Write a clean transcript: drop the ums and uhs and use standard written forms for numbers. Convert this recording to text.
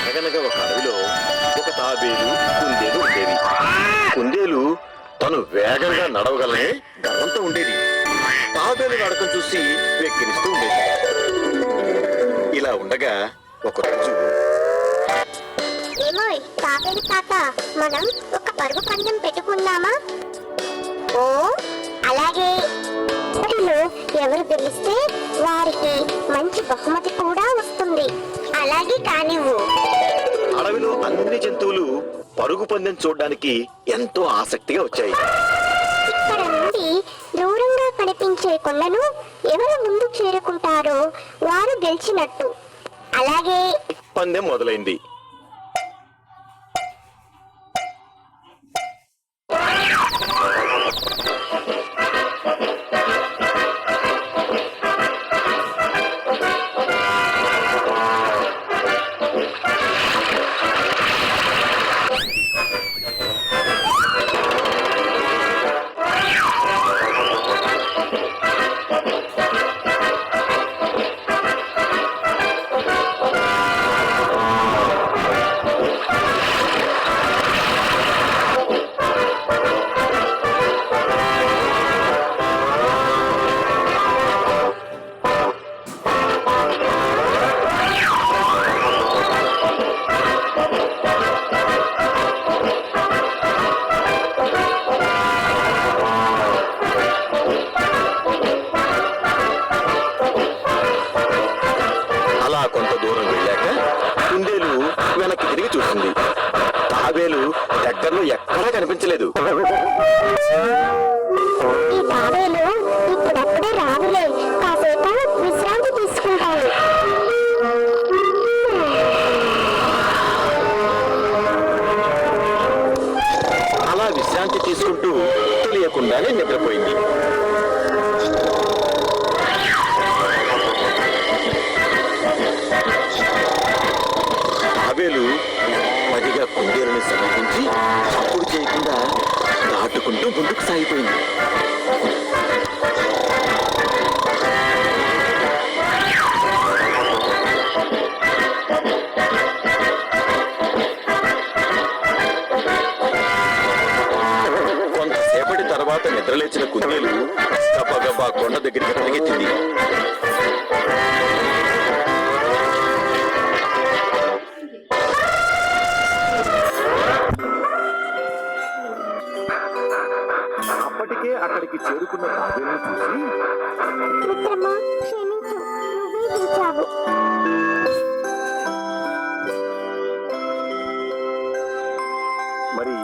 అనగనగా ఒక అడవిలో ఒక తాబేలు కుందేలు ఉండేది. కుందేలు తను వేగంగా నడవగలనే గర్వంతో ఉండేది. తాబేలు నడకం చూసి వెక్కిరిస్తూ ఉండేది. ఇలా ఉండగా ఒకరోజు, ఏమోయ్ తాబేలు తాత, మనం ఒక పరుగు పందెం పెట్టుకుందామా? ఓ అలాగే. వాటిలో ఎవరు గెలిస్తే వారికి మంచి బహుమతి కూడా వస్తుంది. అలాగే కానివ్వు. అడవిలో అన్ని జంతువులు పరుగు పందెం చూడడానికి ఎంతో ఆసక్తిగా వచ్చాయి. ఇక్కడ నుండి దూరంగా కనిపించే కొండను ఎవరు ముందు చేరుకుంటారో వారు గెలిచినట్టు. అలాగే పందెం మొదలైంది. కొంత దూరం వెళ్ళాక కుందేలు వెనక్కి తిరిగి చూసింది. తాబేలు దగ్గరలో ఎక్కడా కనిపించలేదు. ఈ తాబేలు ఇప్పుడప్పుడే రాదులే, కాసేపు విశ్రాంతి తీసుకుంటాను. అలా విశ్రాంతి తీసుకుంటూ తెలియకుండానే నిద్రపోయింది. తాబేలు పదిగా కుందేలుని సమర్పించి చప్పుడు చేయకుండా దాటుకుంటూ ముందుకు సాగిపోయింది. కొంతసేపటి తర్వాత నిద్రలేచిన కుందేలు గబగబా కొండ దగ్గరికి పరిగెత్తింది. అప్పటికే అక్కడికి చేరుకున్న తాబేలును చూసి, మిత్రమా క్షమించు, నువ్వే పిలిచావు. మరి